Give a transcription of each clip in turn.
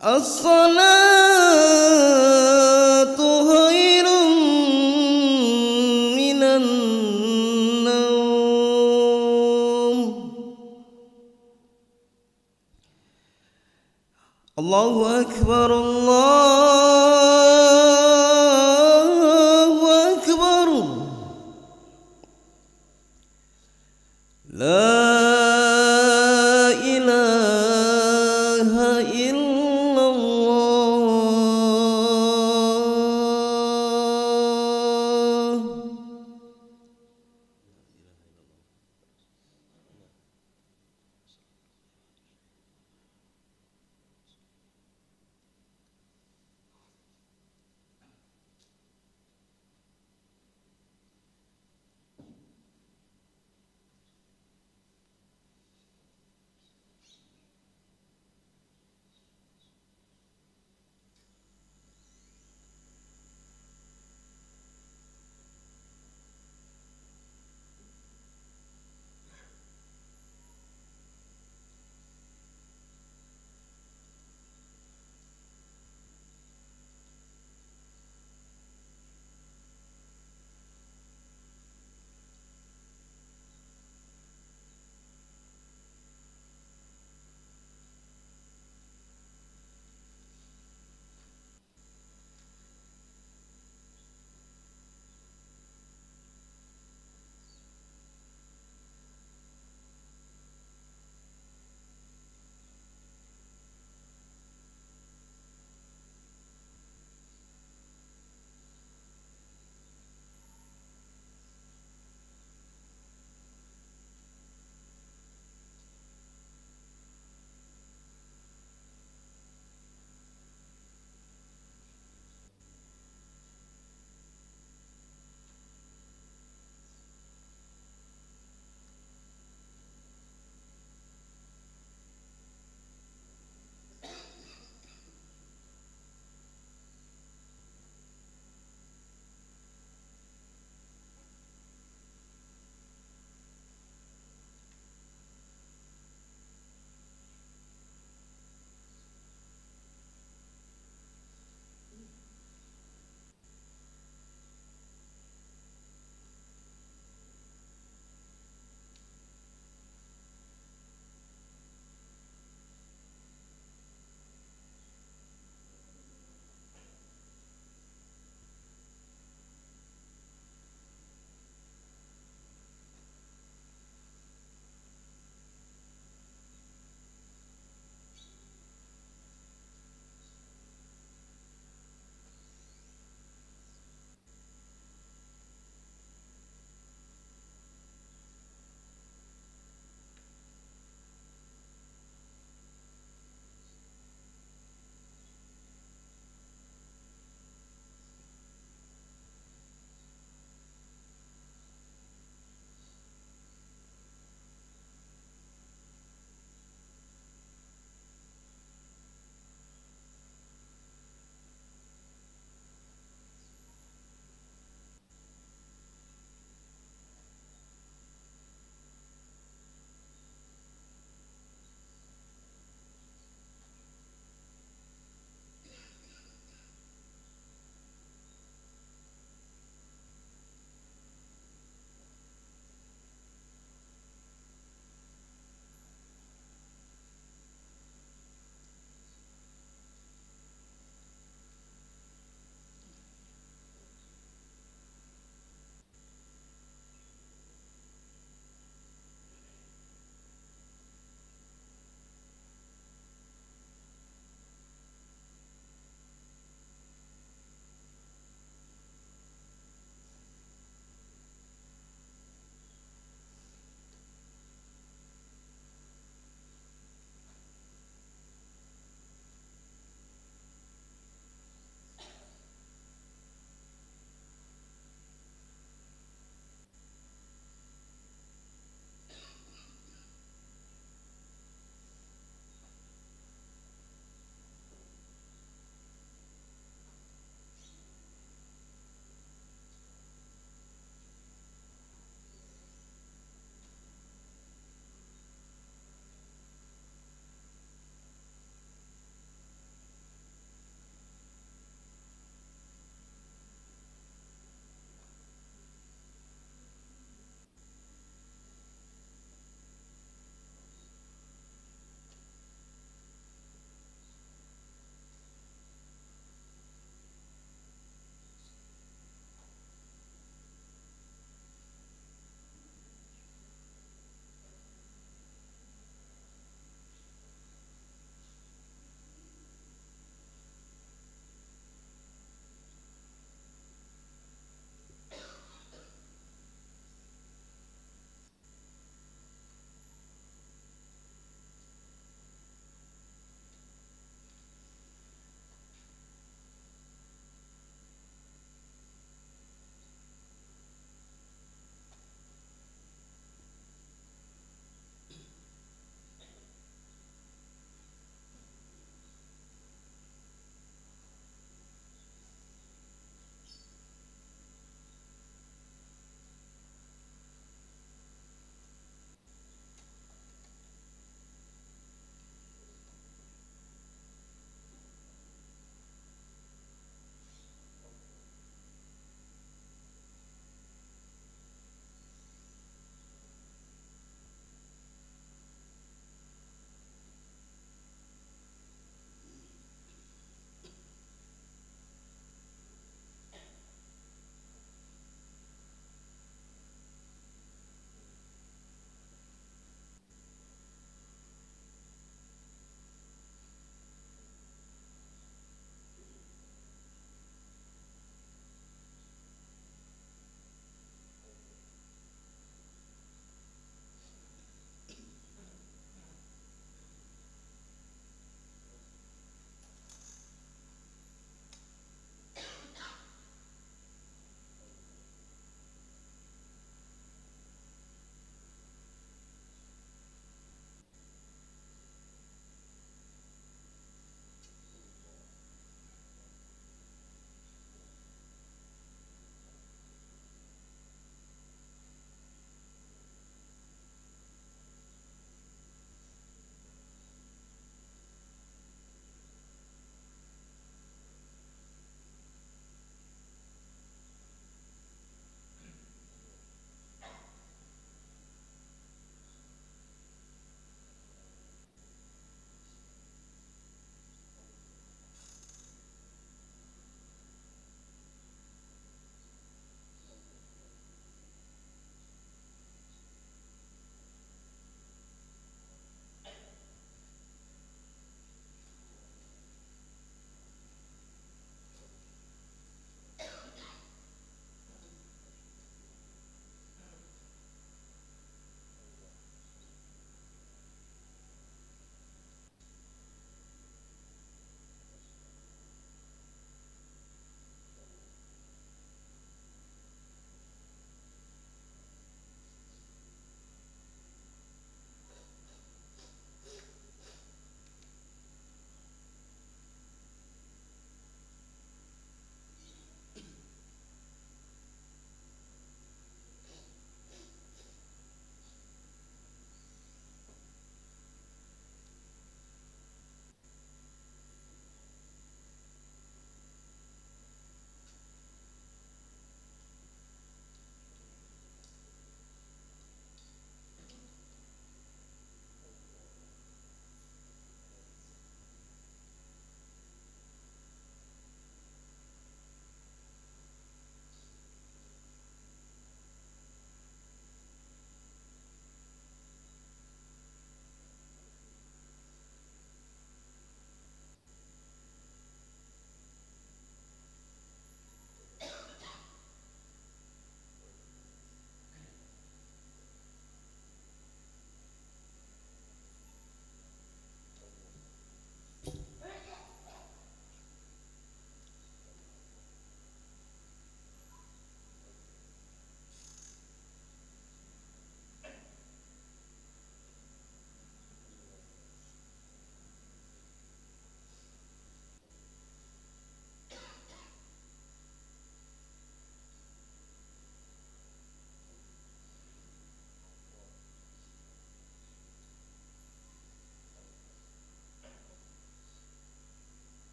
As-salatu khairum minan naum. Allahu akbar, Allahu akbar. La ilaha illallah.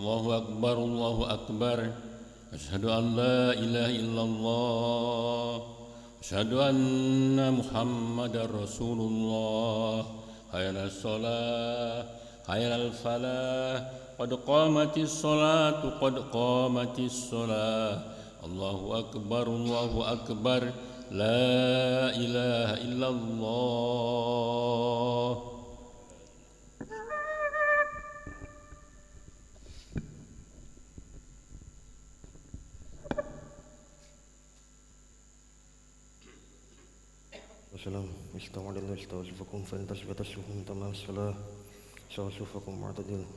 Allahu Akbar. Asyhadu an la ilaha illallah. Asyhadu anna Muhammadar Rasulullah. Hayya 'alas shalah, hayya 'alal falah. Qad qamatis sholatu, qad qamatis shalah. Allahu Akbar, Allahu Akbar. La ilaha illallah. Wassalam. Istawa'adillah istawa'azifakum fa'intasbitasluhum tamam salah sawasufakum ma'atadil.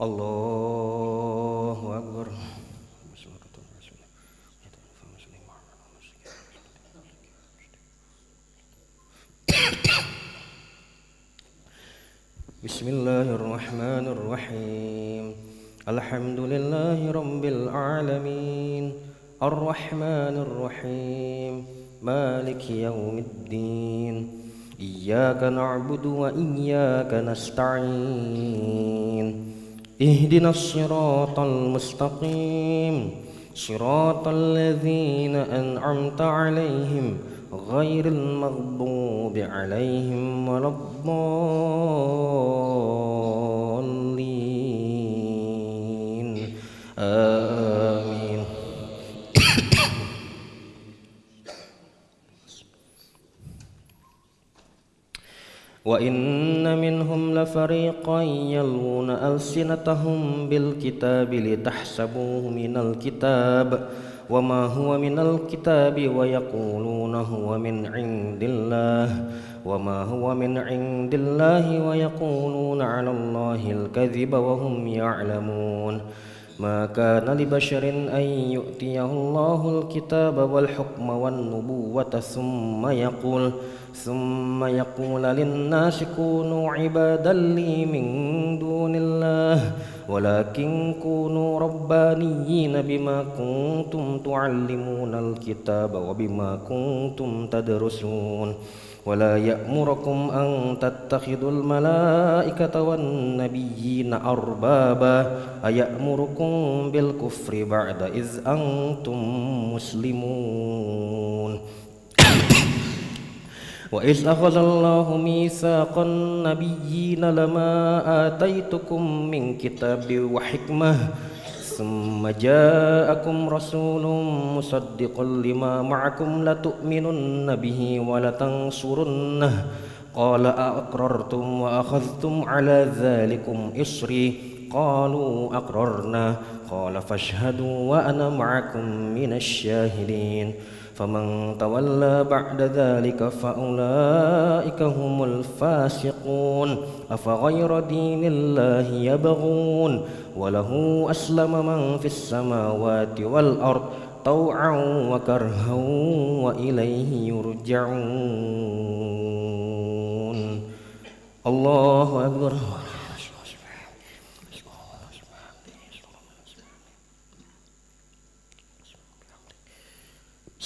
Allahu Akbar. Bismillahirrahmanirrahim. Alhamdulillahi rabbil alamin. Ar-Rahmanir Rahim. Maliki yaumiddin. Iyyaka na'budu wa iyyaka nasta'in. Ihdinas siratal mustaqim. Siratal ladzina an'amta 'alaihim ghairil maghdubi 'alaihim waladdallin. Amin. Wa inna minhum lafariqan yalwuna alsinatahum bil kitabi litahsabuhu minal kitab wa ma huwa minal kitabi wa yaquluna huwa min indillah wa ma huwa min indillahi wa yaquluna 'ala Allahil kadhiba wa hum ya'lamun. ما كان لبشر أن يؤتيه الله الكتاب والحكم والنبوة ثم يقول للناس كونوا عبادا لي من دون الله ولكن كونوا ربانيين بما كنتم تعلمون الكتاب وبما كنتم تدرسون ولا يأمركم أن تتخذوا الملائكة والنبيين أربابا أيأمركم بالكفر بعد إذ أنتم مسلمون وإذ أخذ الله ميثاق النبيين لما آتيتكم من كتاب وحكمة ثم جاءكم رسول مصدق لما معكم لتؤمنن به ولتنصرنه قال أأقررتم وأخذتم على ذلكم إصري قالوا أقررنا قال فاشهدوا وأنا معكم من الشاهدين فمن تولى بعد ذلك فأولئك هم الفاسقون أفغير دين الله يبغون وله أسلم من في السماوات والأرض طوعا وكرها وإليه يرجعون. الله أكبر.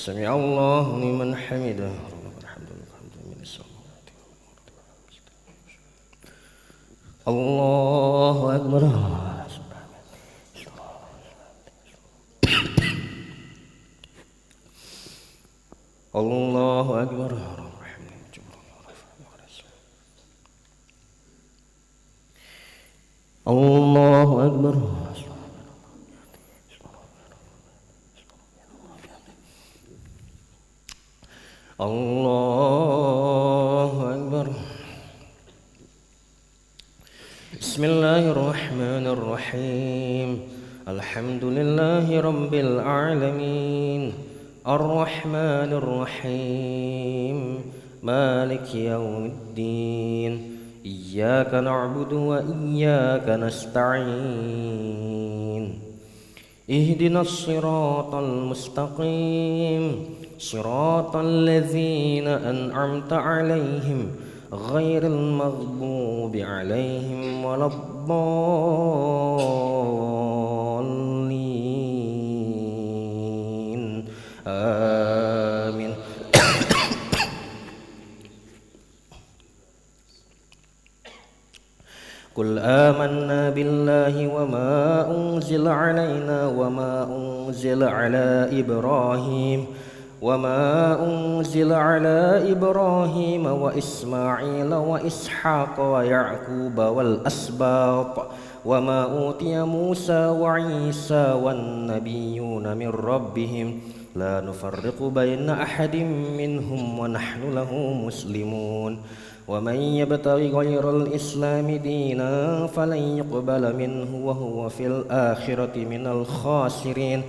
سمع الله لمن حمده. الله أكبر. الله أكبر. الله أكبر. الله أكبر. بسم الله الرحمن الرحيم. الحمد لله رب العالمين. الرحمن الرحيم. مالك يوم الدين. إياك نعبد وإياك نستعين. اهدنا الصراط المستقيم صراط الذين أنعمت عليهم غير المغضوب عليهم ولا الضالين. آمين. قل آمنا بالله وما أنزل علينا وما أنزل على إبراهيم وإسماعيل وإسحاق ويعقوب والأسباط وما أوتي موسى وعيسى والنبيون من ربهم لا نفرق بين أحد منهم ونحن له مسلمون ومن يبتغ غير الإسلام دينا فلن يقبل منه وهو في الآخرة من الخاسرين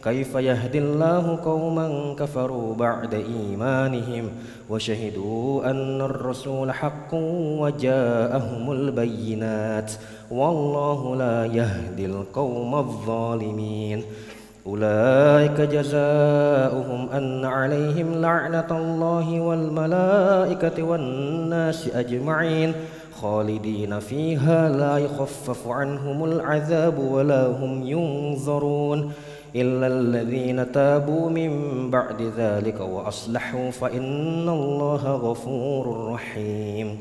كيف يهدي الله قوما كفروا بعد إيمانهم وشهدوا أن الرسول حق وجاءهم البينات والله لا يهدي القوم الظالمين أولئك جزاؤهم أن عليهم لعنة الله والملائكة والناس أجمعين خالدين فيها لا يخفف عنهم العذاب ولا هم ينظرون إلا الذين تابوا من بعد ذلك وأصلحوا فإن الله غفور رحيم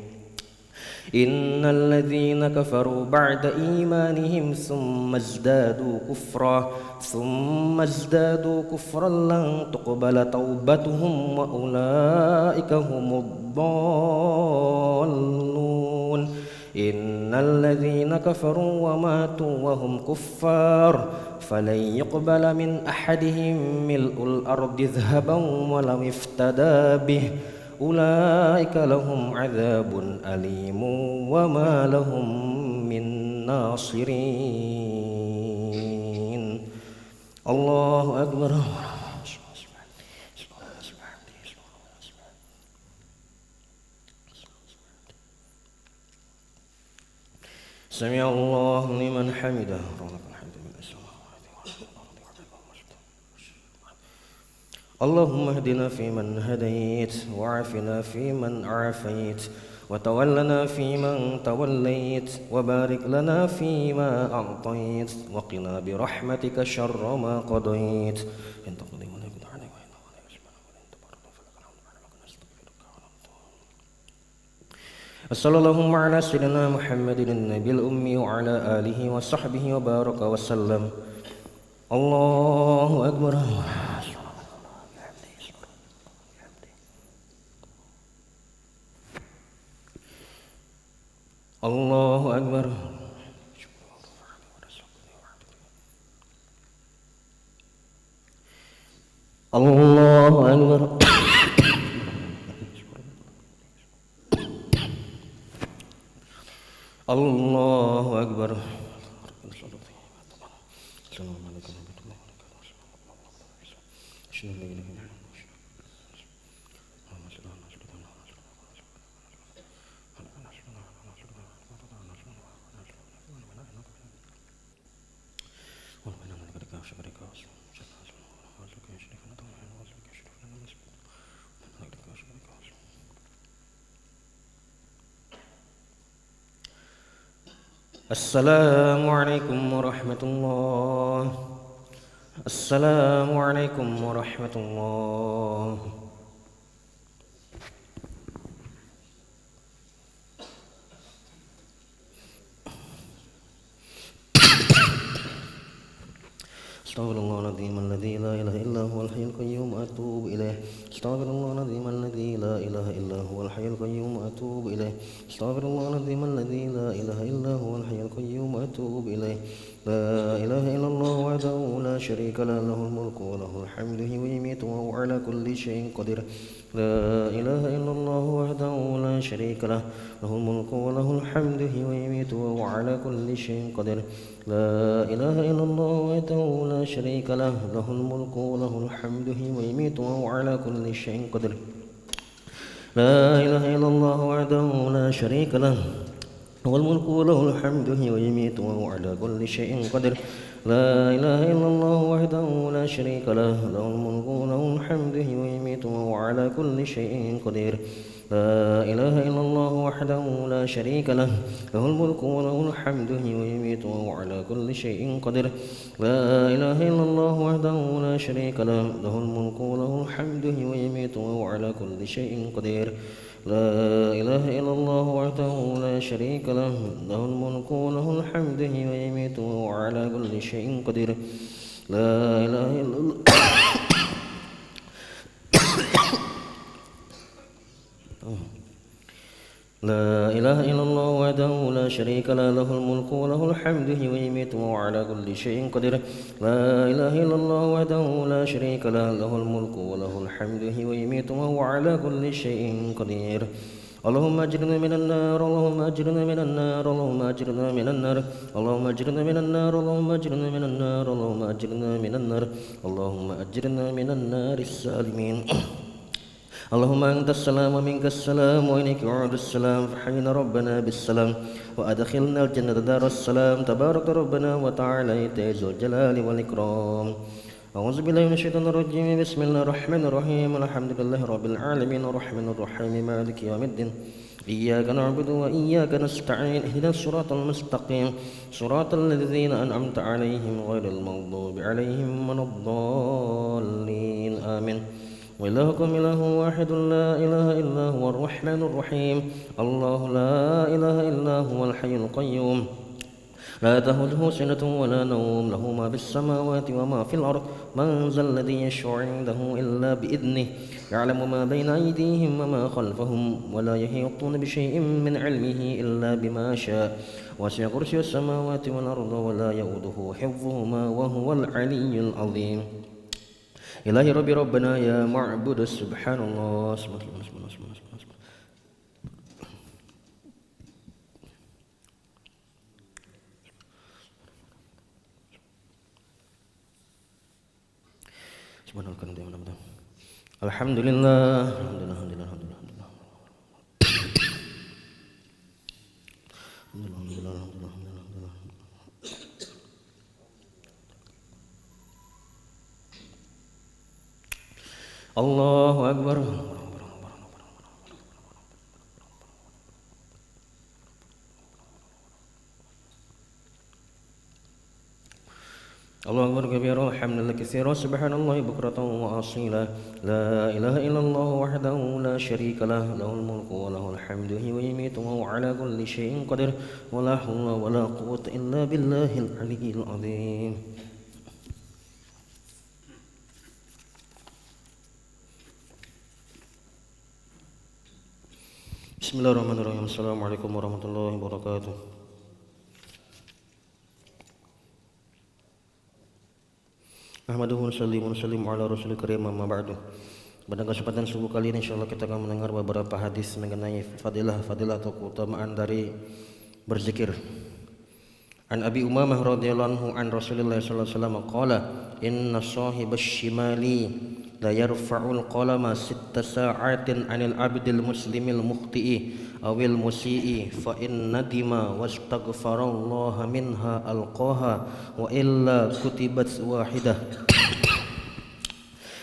إن الذين كفروا بعد إيمانهم ثم ازدادوا كفرا لن تقبل توبتهم وأولئك هم الضالون إن الذين كفروا وماتوا وهم كفار فلن يقبل من أحدهم ملء الأرض ذهبا ولو افتدى به أولئك لهم عذاب أليم وما لهم من ناصرين الله أكبر سمع الله لمن حمده اللهم اهدنا فيمن هديت وعافنا فيمن عافيت وتولنا فيمن توليت وبارك لنا فيما أعطيت وقنا برحمتك شر ما قضيت إن تقضي ولا يقضى عليك وإنه لا يسمع وإن تبارك فلك الحمد على ما نستغفرك صلى اللهم على سيدنا محمد النبي الأمي وعلى آله وصحبه وبارك وسلم الله أكبر الله أكبر الله أكبر الله أكبر السلام عليكم ورحمة الله السلام عليكم ورحمة الله استغفر الله العظيم الذي لا إله إلا هو الحي القيوم أتوب إليه استغفر الله العظيم الذي لا إله إلا هو الحي القيوم أتوب إليه استغفر الله العظيم الذي لا إله إلا هو الحي القيوم أتوب إليه لا إله إلا الله وحده لا شريك له له الملك وله الحمد ويميت وهو على كل شيء قدير لا إله إلا الله وحده لا شريك له له الملك وله الحمد ويميت وهو على كل شيء قدير لا إله إلا الله وحده لا شريك له له الملك وله الحمد ويميت وهو على كل شيء قدير لا إله إلا الله وحده لا شريك له له الملك وله الحمد ويميت وهو على كل شيء قدير لا إله إلا الله وحده لا شريك له له الملك وله الحمد ويميت وهو على كل شيء قدير لا إله إلا الله وحده لا شريك له له الملك وله الحمد ويميت وهو على كل شيء قدير لا إله إلا الله وحده لا شريك له له الملك وله الحمد ويميت وهو على كل شيء قدير لا إله إلا الله وحده لا شريك له له الملك وله الحمد يحيي ويميت وهو على كل شيء قدير لا إله إلا الله لا إله إلا الله وحده لا شريك له له الملك وله الحمد يحيي ويميت وهو على كل شيء قدير لا إله إلا الله وحده لا شريك له له الملك وله الحمد يحيي ويميت وهو على كل شيء قدير اللهم أجرنا من النار اللهم أجرنا من النار اللهم أجرنا من النار اللهم أجرنا من النار اللهم أجرنا من النار اللهم أجرنا من النار اللهم أجرنا من النار السالمين اللهم أنت السلام ومنك السلام وإليك يعود السلام فحينا ربنا بالسلام وأدخلنا الجنة دار السلام تبارك ربنا وتعالى ذو الجلال والإكرام أعوذ بالله من الشيطان الرجيم بسم الله الرحمن الرحيم الحمد لله رب العالمين الرحمن الرحيم مالك يوم الدين إياك نعبد وإياك نستعين اهدنا الصراط المستقيم صراط الذين أنعمت عليهم غير المغضوب عليهم ولا الضالين آمين وإلهكم إله واحد لا إله إلا هو الرحمن الرحيم الله لا إله إلا هو الحي القيوم لا تأخذه سنة ولا نوم له ما في السماوات وما في الأرض من ذا الذي يشفع عنده إلا بإذنه يعلم ما بين أيديهم وما خلفهم ولا يحيطون بشيء من علمه إلا بما شاء وسع كرسي السماوات والأرض ولا يؤوده حفظهما وهو العلي العظيم إلهي ربي ربنا يا معبود سبحان الله Alhamdulillah Allahu Akbar Allahu Akbar kabira alhamdulillah katsira subhanallahi bukratan wa asila la ilaha illallah wahdahu la syarika lah lahul mulku wa lahul hamdu wa yumiitu wa huwa ala kulli syai'in qadir wa la hawla wa la quwwata illa billahil aliyyil azim. Bismillahirrahmanirrahim. Assalamualaikum warahmatullahi wabarakatuh. Ahmaduhu wa sallim ala rasulil karim amma ba'du. Pada kesempatan subuh kali ini insyaallah kita akan mendengar beberapa hadis mengenai fadilah atau keutamaan dari berzikir. An Abi Umamah radhiyallahu anhu an Rasulillah sallallahu alaihi wasallam qala inna sahibash shimali la yarfa'ul qalama 6 sa'atin 'anil 'abdil muslimil mukhti'i awil musii fa in nadima wastaghfarallaha minha alqaha wa illa kutibat wahidah.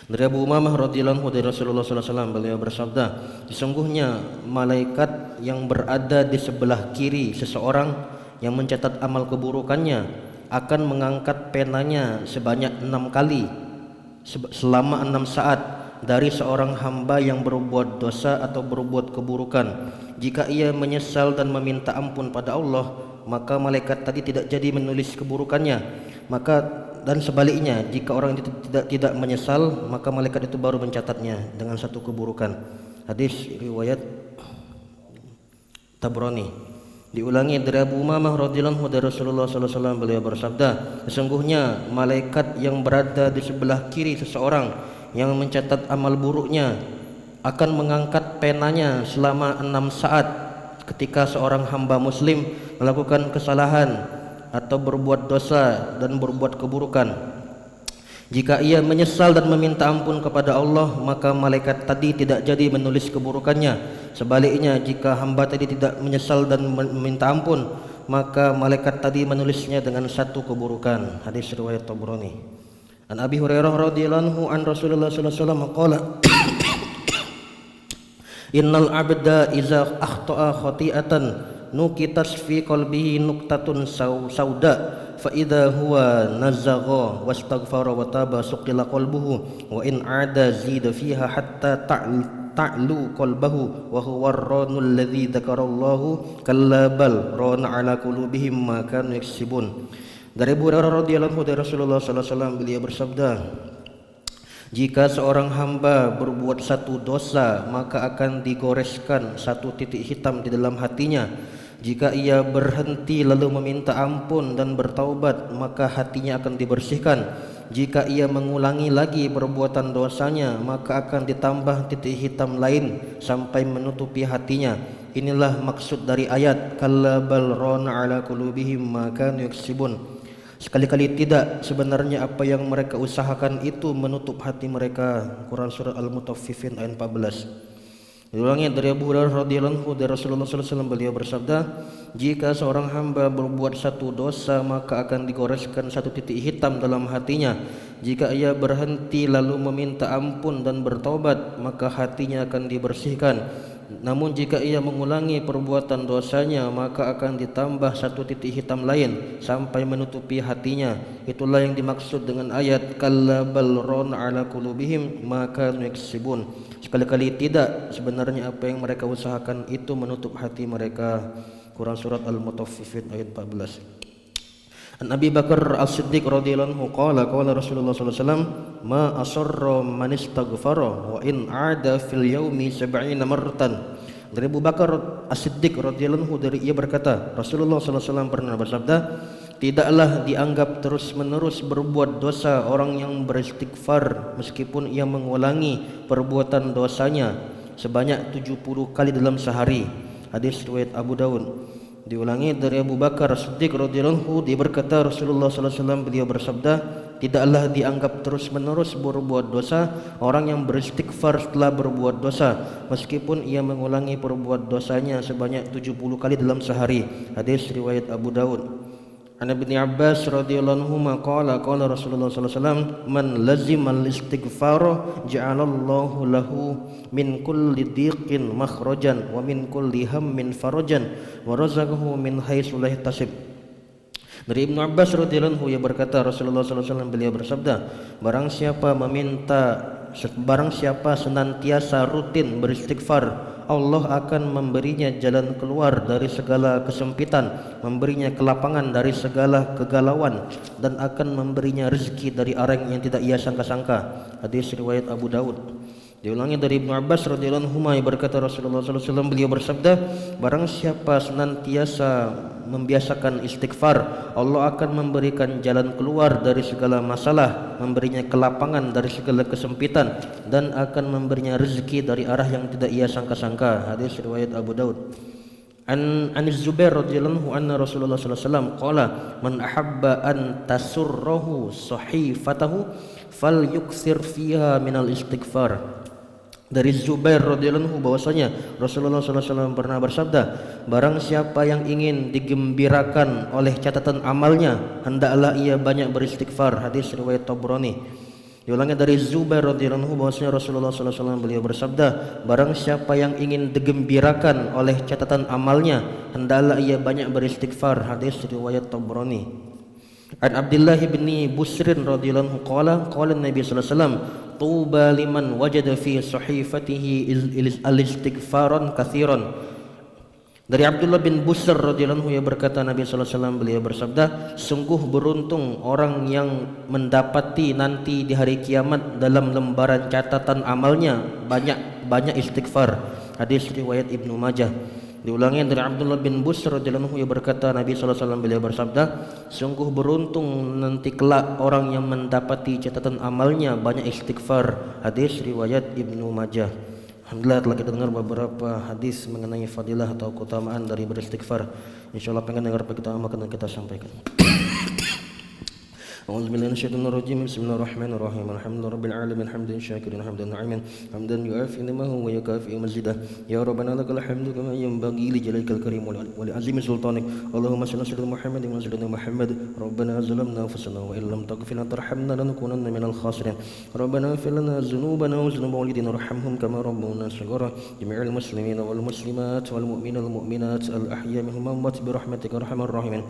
Dari Abu Umamah radhiyallahu anhu dari Rasulullah sallallahu alaihi wasallam beliau bersabda, sesungguhnya malaikat yang berada di sebelah kiri seseorang yang mencatat amal keburukannya akan mengangkat penanya sebanyak 6 kali selama 6 saat dari seorang hamba yang berbuat dosa atau berbuat keburukan. Jika ia menyesal dan meminta ampun pada Allah, maka malaikat tadi tidak jadi menulis keburukannya. Dan sebaliknya, jika orang itu tidak menyesal, maka malaikat itu baru mencatatnya dengan satu keburukan. Hadis riwayat Tabrani. Diulangi dari Abu Umamah radhiyallahu anhu dari Rasulullah sallallahu alaihi wasallam beliau bersabda, sesungguhnya malaikat yang berada di sebelah kiri seseorang yang mencatat amal buruknya akan mengangkat penanya selama 6 saat ketika seorang hamba muslim melakukan kesalahan atau berbuat dosa dan berbuat keburukan. Jika ia menyesal dan meminta ampun kepada Allah, maka malaikat tadi tidak jadi menulis keburukannya. Sebaliknya, jika hamba tadi tidak menyesal dan meminta ampun, maka malaikat tadi menulisnya dengan satu keburukan. Hadis riwayat Tabrani. An Abi Hurairah radhiyallahu anhu an Rasulullah sallallahu alaihi wasallam qala innal abda iza akhta'a khati'atan nukitas fi qalbihi nuqtatun sauda fa idza huwa nazagha wastaghfara wa taba suqila qalbuhu wa in 'ada zida fiha hatta ta'lu qalbahu wa huwa ar-ranul ladzi dzakarallahu kalla bal rana ala qulubihim ma kanu yaksibun. Dari Abu Hurairah radhiyallahu anhu dari Rasulullah sallallahu alaihi wasallam, beliau bersabda, jika seorang hamba berbuat satu dosa, maka akan digoreskan satu titik hitam di dalam hatinya. Jika ia berhenti lalu meminta ampun dan bertaubat, maka hatinya akan dibersihkan. Jika ia mengulangi lagi perbuatan dosanya, maka akan ditambah titik hitam lain sampai menutupi hatinya. Inilah maksud dari ayat kalla bal rana ala qulubihim ma kanu yaksibun. Sekali-kali tidak, sebenarnya apa yang mereka usahakan itu menutup hati mereka. Quran Surah Al-Mutaffifin ayat 14. Diulangi dari Abu Hurairah radhiyallahu anhu dari Rasulullah sallallahu alaihi wasallam, beliau bersabda, jika seorang hamba berbuat satu dosa, maka akan digoreskan satu titik hitam dalam hatinya. Jika ia berhenti lalu meminta ampun dan bertaubat, maka hatinya akan dibersihkan. Namun jika ia mengulangi perbuatan dosanya, maka akan ditambah satu titik hitam lain sampai menutupi hatinya. Itulah yang dimaksud dengan ayat kalla bal rana ala qulubihim ma kanu yaksibun. Sekali-kali tidak, sebenarnya apa yang mereka usahakan itu menutup hati mereka. Quran Surat Al-Mutaffifin ayat 14. An Abi Bakar As-Siddiq radhiyallahu anhu qala Rasulullah sallallahu alaihi wasallam ma asarra man istaghfara wa in 'ada fil yaumi 70 marratan. Dari Abu Bakar As-Siddiq radhiyallahu anhu, dari ia berkata, Rasulullah sallallahu alaihi wasallam pernah bersabda, tidaklah dianggap terus-menerus berbuat dosa orang yang beristighfar meskipun ia mengulangi perbuatan dosanya sebanyak 70 kali dalam sehari. Hadis riwayat Abu Daud. Diulangi dari Abu Bakar As-Siddiq radhiyallahu anhu, dia berkata, Rasulullah sallallahu alaihi wasallam beliau bersabda, tidaklah dianggap terus-menerus berbuat dosa orang yang beristighfar setelah berbuat dosa meskipun ia mengulangi perbuatan dosanya sebanyak 70 kali dalam sehari. Hadis riwayat Abu Daud. An Ibnu Abbas radhiyallahu anhu qala Rasulullah sallallahu alaihi wasallam man lazima al-istighfara ja'alallahu lahu min kulli dhiqin makhrajan wa min kulli hammin farajan wa razaqahu min haitsu la yahtasib. Dari Ibnu Abbas radhiyallahu anhu, ia berkata, Rasulullah sallallahu alaihi wasallam beliau bersabda, barang siapa senantiasa rutin beristighfar, Allah akan memberinya jalan keluar dari segala kesempitan, memberinya kelapangan dari segala kegalauan, dan akan memberinya rezeki dari arah yang tidak ia sangka-sangka. Hadis riwayat Abu Daud. Diulangi dari Ibnu Abbas radhiyallahu anhu, berkata Rasulullah sallallahu alaihi wasallam beliau bersabda, barang siapa senantiasa membiasakan istighfar, Allah akan memberikan jalan keluar dari segala masalah, memberinya kelapangan dari segala kesempitan, dan akan memberinya rezeki dari arah yang tidak ia sangka-sangka. Hadis riwayat Abu Daud. An Az-Zubair radhiyallahu anhu Rasulullah sallallahu alaihi wasallam qala man ahabba an tasurrahu sahifatahu falyukthir fiha minal istighfar. Dari Zubair radhiyallahu anhu bahwasanya Rasulullah sallallahu alaihi wasallam pernah bersabda, barang siapa yang ingin digembirakan oleh catatan amalnya, hendaklah ia banyak beristighfar. Hadis riwayat Tabrani. Diulangi dari Zubair radhiyallahu anhu bahwasanya Rasulullah sallallahu alaihi wasallam beliau bersabda, barang siapa yang ingin digembirakan oleh catatan amalnya, hendaklah ia banyak beristighfar. Hadis riwayat Tabrani. An Abdullah bin Busrin radhiyallahu anhu qala Nabi sallallahu alaihi wasallam tuba liman wajada fi sahifatihi al-istighfaran katsiran. Dari Abdullah bin Busr radhiyallahu anhu, ia berkata, Nabi sallallahu alaihi wasallam beliau bersabda, sungguh beruntung orang yang mendapati nanti di hari kiamat dalam lembaran catatan amalnya banyak istighfar. Hadis riwayat Ibnu Majah. Diulangi dari Abdullah bin Busr radhiyallahu anhu, ia berkata, Nabi sallallahu alaihi wasallam beliau bersabda, sungguh beruntung nanti kelak orang yang mendapati catatan amalnya banyak istighfar. Hadis riwayat Ibnu Majah. Alhamdulillah telah kita dengar beberapa hadis mengenai fadilah atau keutamaan dari beristighfar. Insyaallah pengen dengar apa kita amalkan dan kita sampaikan. A'udzu billahi minasyaitonir rajim. Bismillahirrahmanirrahim. Alhamdulillahirabbil alamin hamdan syakiran hamdan na'iman hamdan yu'afi ni'amahu wa yukafi mazidah. Ya rabbana lakal hamdu kama yanbaghi li jalalika al-karim wa li azimi sultanik. Allahumma shalli ala Muhammad wa ala Muhammad. Rabbana zalamna anfusana wa illam taghfir lana tarhamna lanakunanna minal khasirin. Rabbana ighfir lana dhunubana wa dhunuba walidina warhamhum kama rabbawna shighara. Jami'al muslimina wal muslimat wal mu'minina wal mu'minat al ahya minhum wa amwat bi rahmatika arhamar rahimin.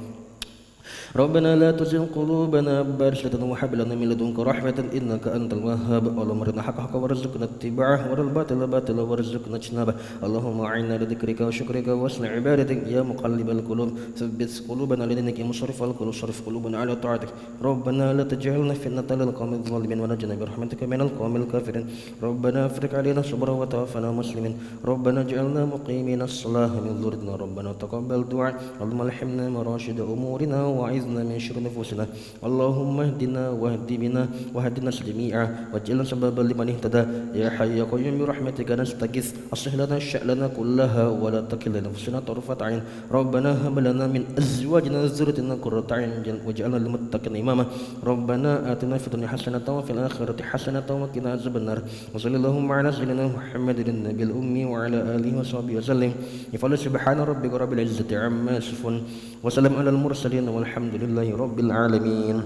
ربنا لا تزغ قلوبنا بعد إذ هديتنا وهب لنا من لدنك رحمة إنك أنت الوهاب اللهم أرنا الحق حقا وارزقنا اتباعه وارنا الباطل باطلا وارزقنا اجتنابه اللهم أعنا لذكرك وشكرك وحسن عبادتك يا مقلب القلوب ثبت قلوبنا لدينك يا مصرف القلوب صرف قلوبنا على طاعتك ربنا لا تجعلنا فتنة للقوم الظالمين ونجنا برحمتك من القوم الكافرين ربنا افرج علينا صبرا وتوفنا مسلمين ربنا اجعلنا مقيمين الصلاة من ذريتنا ربنا تقبل دعاء اللهم الحمنا مراشد أمورنا وعظنا من شر نفوسنا اللهم اهدنا واهد بنا واهد الناس جميعا واجعلنا سببا لمن اهتدى يا حي يا قيوم برحمتك نستغيث أصلح لنا شأننا كلها ولا تكلنا لنفسنا طرفة عين ربنا هب لنا من أزواجنا وذريتنا قرة أعين واجعلنا للمتقين إماما ربنا آتنا في الدنيا حسنة وفي الآخرة حسنة وقنا عذاب النار وصلى اللهم على سيدنا محمد النبي الأمي وعلى آله وصحبه وسلم يفعل سبحان ربك رب العزة عما يصفون وسلام على المرسلين والحمد لله رب العالمين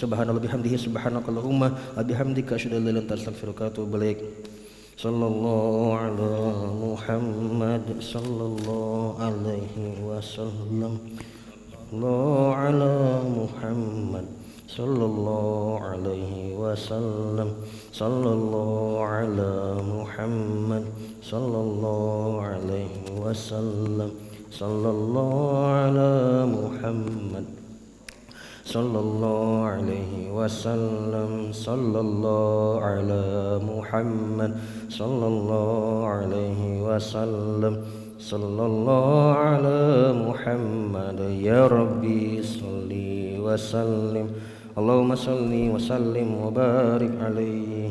سبحان الله بحمده سبحانك اللهم وبحمدك أشهد أن لا إله إلا أنت أستغفرك وأتوب إليك صلى الله على محمد صلى الله عليه وسلم الله على محمد صلى الله عليه وسلم صلى الله على محمد صلى الله عليه وسلم صلى الله على محمد صلى الله عليه وسلم صلى الله على محمد صلى الله عليه وسلم صلى الله على محمد يا ربي صل وسلم اللهم صل وسلم وبارك عليه